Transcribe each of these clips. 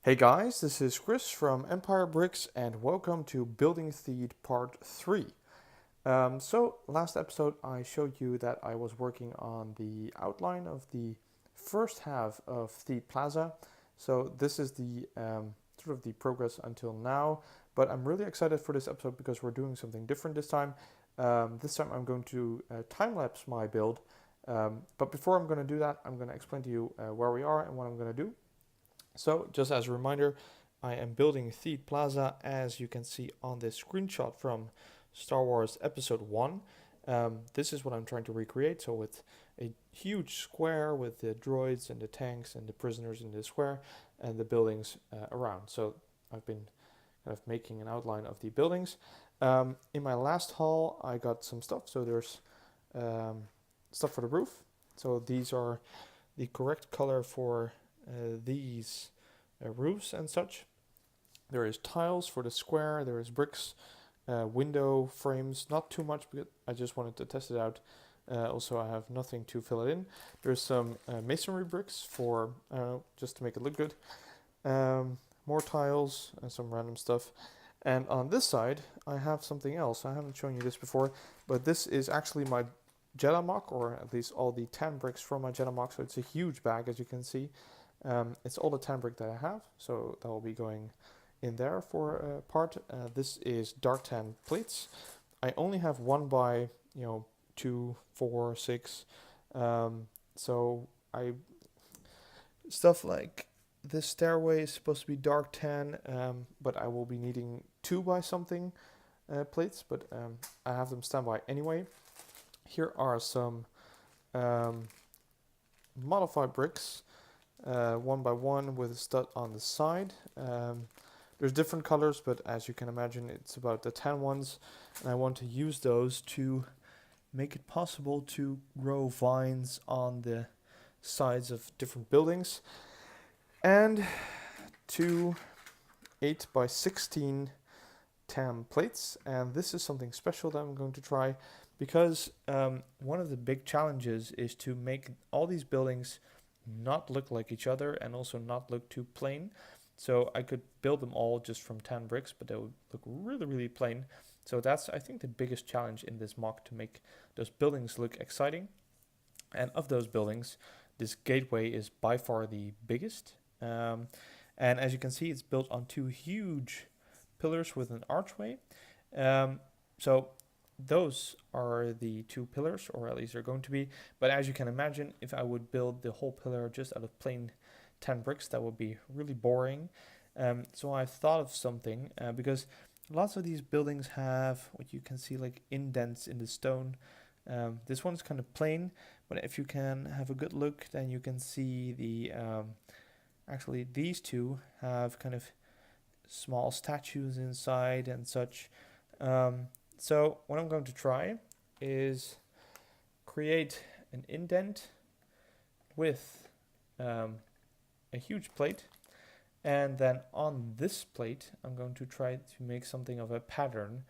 Hey guys, this is Chris from Empire Bricks and welcome to Building Theed Part 3. So last episode I showed you that I was working on the outline of the first half of Theed Plaza. So this is the sort of the progress until now, but I'm really excited for this episode because we're doing something different this time. This time I'm going to time-lapse my build, but before I'm going to do that, I'm going to explain to you where we are and what I'm going to do. So just as a reminder, I am building Theed Plaza as you can see on this screenshot from Star Wars Episode 1. This is what I'm trying to recreate, so with a huge square with the droids and the tanks and the prisoners in the square and the buildings around. So I've been kind of making an outline of the buildings. In my last haul I got some stuff, so there's stuff for the roof. So these are the correct color for these roofs and such. There is tiles for the square, there is bricks, window frames, not too much because I just wanted to test it out. Also I have nothing to fill it in. There's some masonry bricks for, just to make it look good. More tiles and some random stuff. And on this side I have something else. I haven't shown you this before, but this is actually my Jedi MOC, or at least all the 10 bricks from my Jedi MOC, so it's a huge bag as you can see. It's all the 10 brick that I have, so that will be going in there for a part. This is dark tan plates. I only have 1 by 2, 4, 6. So stuff like this stairway is supposed to be dark tan, but I will be needing 2 by something plates, but I have them standby anyway. Here are some modified bricks. 1 by 1 with a stud on the side. There's different colors, but as you can imagine it's about the 10 ones, and I want to use those to make it possible to grow vines on the sides of different buildings. And 2 8 by 16 tan plates, and this is something special that I'm going to try because one of the big challenges is to make all these buildings not look like each other and also not look too plain. So I could build them all just from 10 bricks, but they would look really plain. So that's, I think, the biggest challenge in this MOC, to make those buildings look exciting. And of those buildings, this gateway is by far the biggest. And as you can see, it's built on 2 huge pillars with an archway. So those are the 2 pillars, or at least they're going to be. But as you can imagine, if I would build the whole pillar just out of plain 10 bricks, that would be really boring. So I've thought of something, because lots of these buildings have what you can see like indents in the stone. This one's kind of plain, but if you can have a good look, then you can see the actually these 2 have kind of small statues inside and such. So what I'm going to try is create an indent with a huge plate, and then on this plate I'm going to try to make something of a pattern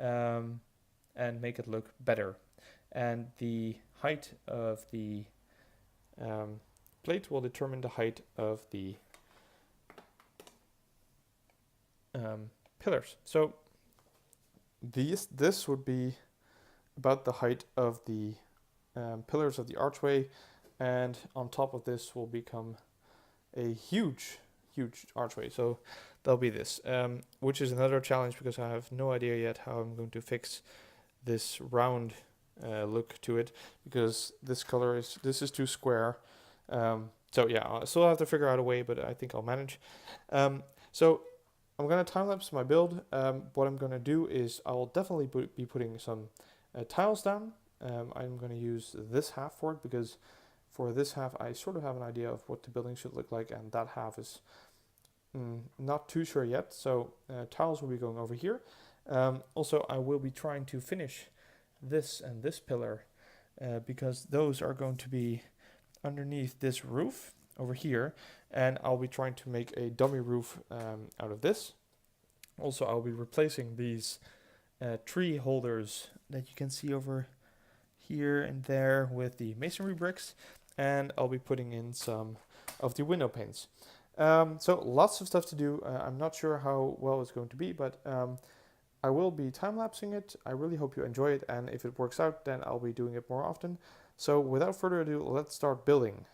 and make it look better. And the height of the plate will determine the height of the pillars. So this would be about the height of the pillars of the archway, and on top of this will become a huge archway. So that'll be this, which is another challenge because I have no idea yet how I'm going to fix this round look to it, because this is too square. So yeah, I still have to figure out a way, but I think I'll manage. So I'm going to time-lapse my build. What I'm going to do is I'll definitely be putting some tiles down. I'm going to use this half for it, because for this half I sort of have an idea of what the building should look like, and that half is not too sure yet. So tiles will be going over here. Also I will be trying to finish this and this pillar, because those are going to be underneath this roof over here, and I'll be trying to make a dummy roof out of this. Also I'll be replacing these tree holders that you can see over here and there with the masonry bricks, and I'll be putting in some of the window panes. So lots of stuff to do. I'm not sure how well it's going to be, but I will be time-lapsing it. I really hope you enjoy it, and if it works out, then I'll be doing it more often. So without further ado, let's start building.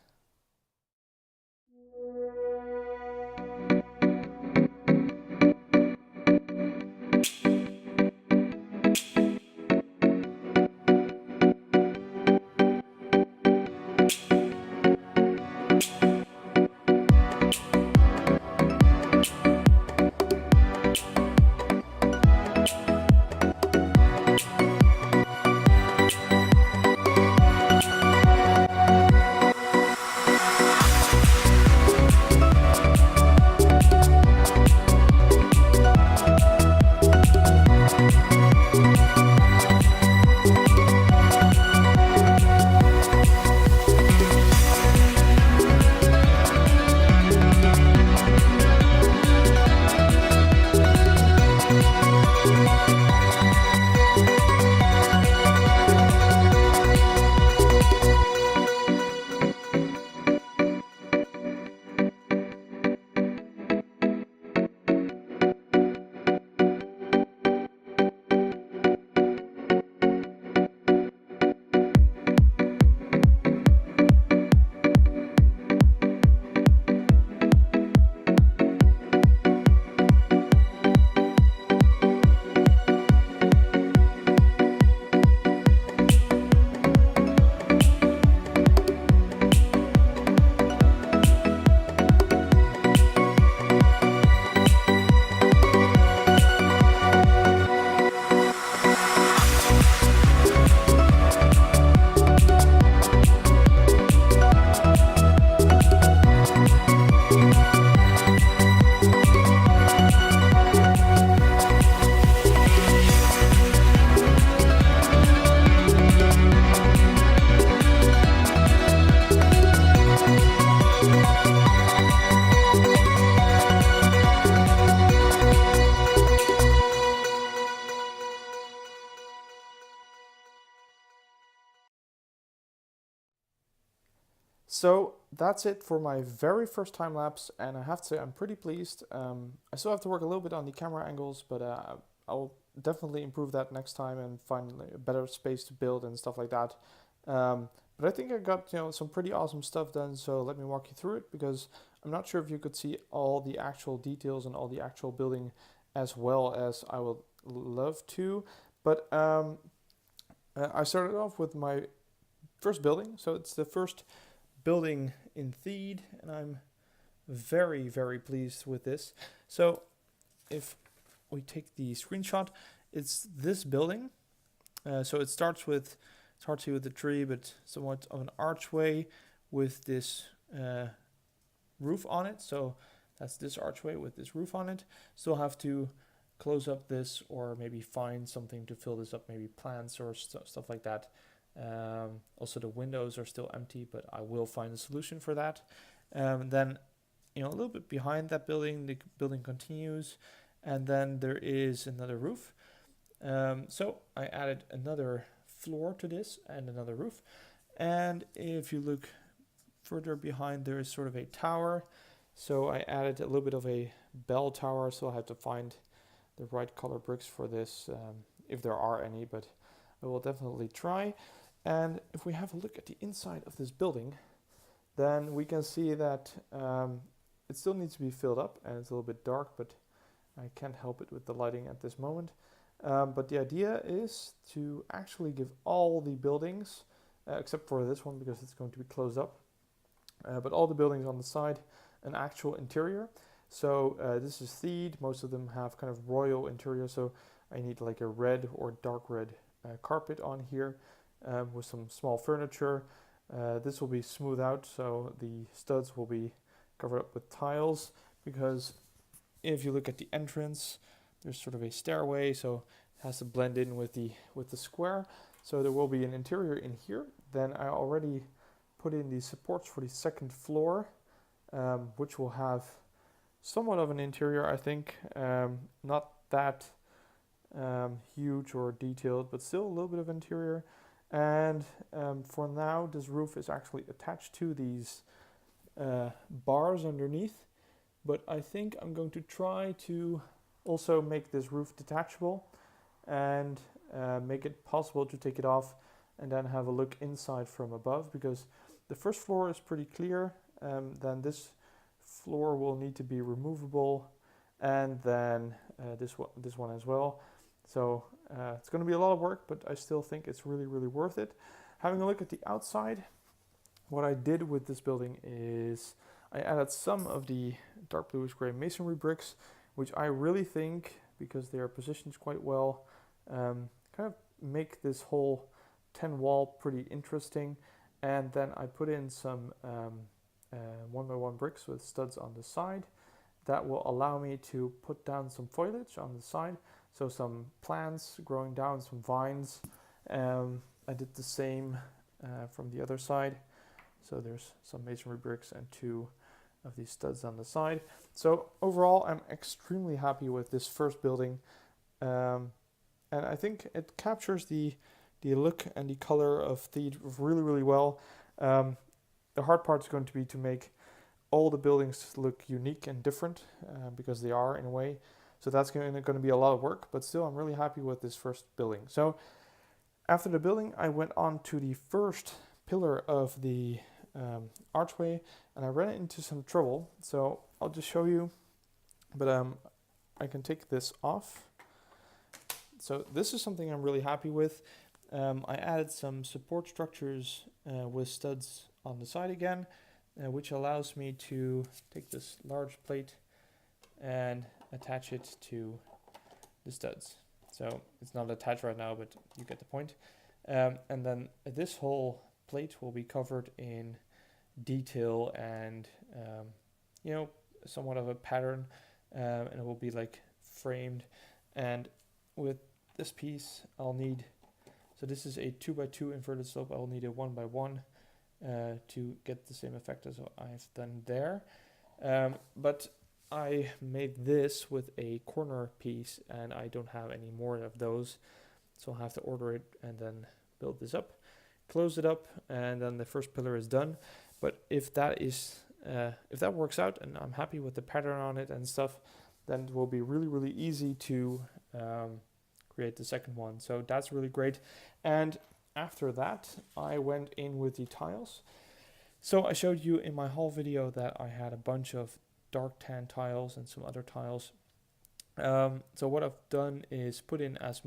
So that's it for my very first time lapse, and I have to say I'm pretty pleased. I still have to work a little bit on the camera angles, but I'll definitely improve that next time and find a better space to build and stuff like that. But I think I got some pretty awesome stuff done. So let me walk you through it, because I'm not sure if you could see all the actual details and all the actual building as well as I would love to. But I started off with my first building, so it's the first building in Theed, and I'm very, very pleased with this. So if we take the screenshot, it's this building. So it starts with, it's hard to see with the tree, but somewhat of an archway with this roof on it. So that's this archway with this roof on it. Still have to close up this, or maybe find something to fill this up, maybe plants or stuff like that. Also the windows are still empty, but I will find a solution for that. Then a little bit behind that building, the building continues, and then there is another roof. So I added another floor to this and another roof. And if you look further behind, there is sort of a tower. So I added a little bit of a bell tower, so I have to find the right color bricks for this, if there are any, but I will definitely try. And if we have a look at the inside of this building, then we can see that it still needs to be filled up, and it's a little bit dark, but I can't help it with the lighting at this moment. But the idea is to actually give all the buildings, except for this one because it's going to be closed up, but all the buildings on the side, an actual interior. So this is Theed. Most of them have kind of royal interior, so I need like a red or dark red carpet on here. With some small furniture. This will be smoothed out, so the studs will be covered up with tiles, because if you look at the entrance, there's sort of a stairway, so it has to blend in with the square. So there will be an interior in here. Then I already put in the supports for the second floor, which will have somewhat of an interior, I think. Not that huge or detailed, but still a little bit of interior. And for now, this roof is actually attached to these bars underneath. but I think I'm going to try to also make this roof detachable and make it possible to take it off and then have a look inside from above, because the first floor is pretty clear. Then this floor will need to be removable, and then this one as well. So it's going to be a lot of work, but I still think it's really, really worth it. Having a look at the outside, what I did with this building is I added some of the dark bluish gray masonry bricks, which I really think, because they are positioned quite well, kind of make this whole 10 wall pretty interesting. And then I put in some 1x1 bricks with studs on the side. That will allow me to put down some foliage on the side, so some plants growing down, some vines. I did the same from the other side. So there's some masonry bricks and 2 of these studs on the side. So overall, I'm extremely happy with this first building. And I think it captures the look and the color of Theed really, really well. The hard part is going to be to make all the buildings look unique and different, because they are in a way. So that's going to be a lot of work, but still I'm really happy with this first building. So after the building, I went on to the first pillar of the archway, and I ran into some trouble. So I'll just show you, but I can take this off. So this is something I'm really happy with. I added some support structures with studs on the side again, which allows me to take this large plate and attach it to the studs. So it's not attached right now, but you get the point. And then this whole plate will be covered in detail and somewhat of a pattern, and it will be like framed. And with this piece, I'll need, so this is a 2x2 inverted slope. I'll need a 1x1 to get the same effect as I've done there. But I made this with a corner piece, and I don't have any more of those, so I'll have to order it and then build this up, close it up, and then the first pillar is done. But if that works out and I'm happy with the pattern on it and stuff, then it will be really, really easy to create the second one. So that's really great. And after that, I went in with the tiles. So I showed you in my haul video that I had a bunch of dark tan tiles and some other tiles. So what I've done is put in, as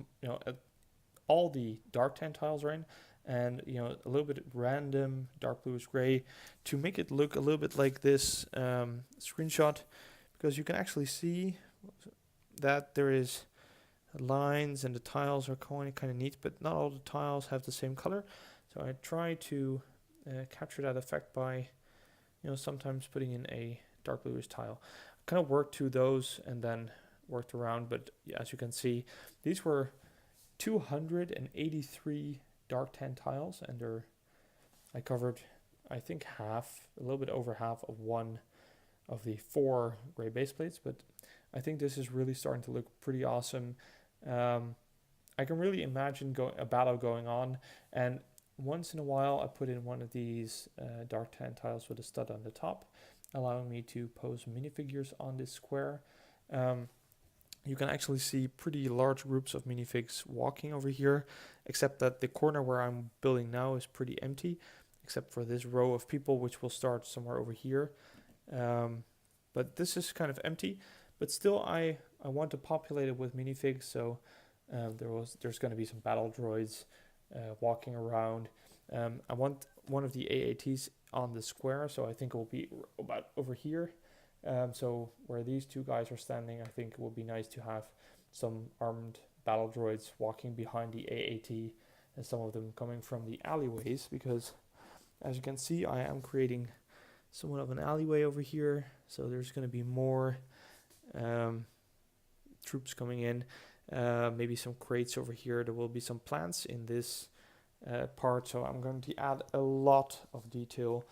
all the dark tan tiles are in, and a little bit random dark bluish gray to make it look a little bit like this screenshot, because you can actually see that there is lines and the tiles are kind of neat, but not all the tiles have the same color. So I try to capture that effect by sometimes putting in a dark bluish tile. I kind of worked to those and then worked around, but as you can see, these were 283 dark tan tiles, and I covered, I think, a little bit over half of one of the 4 gray base plates, but I think this is really starting to look pretty awesome. I can really imagine a battle going on, and once in a while I put in one of these dark tan tiles with a stud on the top, allowing me to pose minifigures on this square. You can actually see pretty large groups of minifigs walking over here, except that the corner where I'm building now is pretty empty, except for this row of people, which will start somewhere over here. But this is kind of empty, but still I want to populate it with minifigs, so there's going to be some battle droids walking around. I want one of the AATs on the square, so I think it will be about over here. So where these 2 guys are standing, I think it would be nice to have some armed battle droids walking behind the AAT, and some of them coming from the alleyways, because as you can see, I am creating somewhat of an alleyway over here. So there's going to be more troops coming in, maybe some crates over here. There will be some plants in this part, so I'm going to add a lot of detail.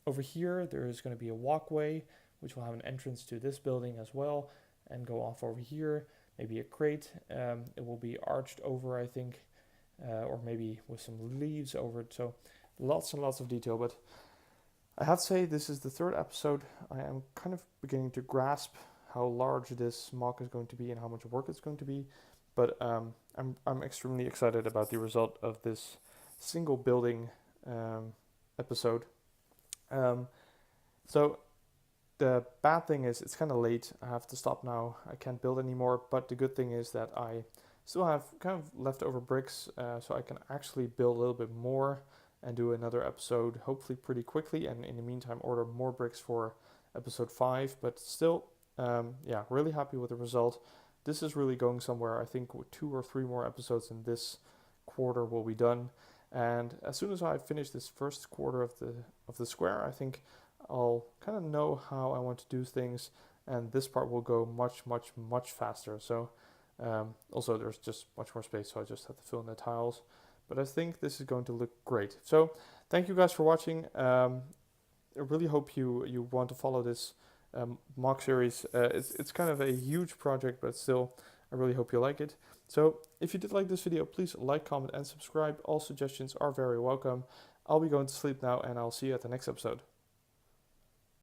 Over here, there is going to be a walkway, which will have an entrance to this building as well, and go off over here, maybe a crate. It will be arched over, I think, or maybe with some leaves over it. So lots and lots of detail, but I have to say this is the third episode. I am kind of beginning to grasp how large this MOC is going to be and how much work it's going to be, but I'm extremely excited about the result of this single building episode. Um, so the bad thing is it's kind of late. I have to stop now. I can't build anymore. But the good thing is that I still have kind of leftover bricks, so I can actually build a little bit more and do another episode hopefully pretty quickly. And in the meantime, order more bricks for episode 5. But still, yeah, really happy with the result. This is really going somewhere. I think with 2 or 3 more episodes in this quarter will be done. And as soon as I finish this first quarter of the square, I think I'll kind of know how I want to do things, and this part will go much faster. So also there's just much more space, so I just have to fill in the tiles. But I think this is going to look great. So thank you guys for watching. I really hope you want to follow this MOC series. It's kind of a huge project, but still, I really hope you like it. So if you did like this video, please like, comment, and subscribe. All suggestions are very welcome. I'll be going to sleep now, and I'll see you at the next episode.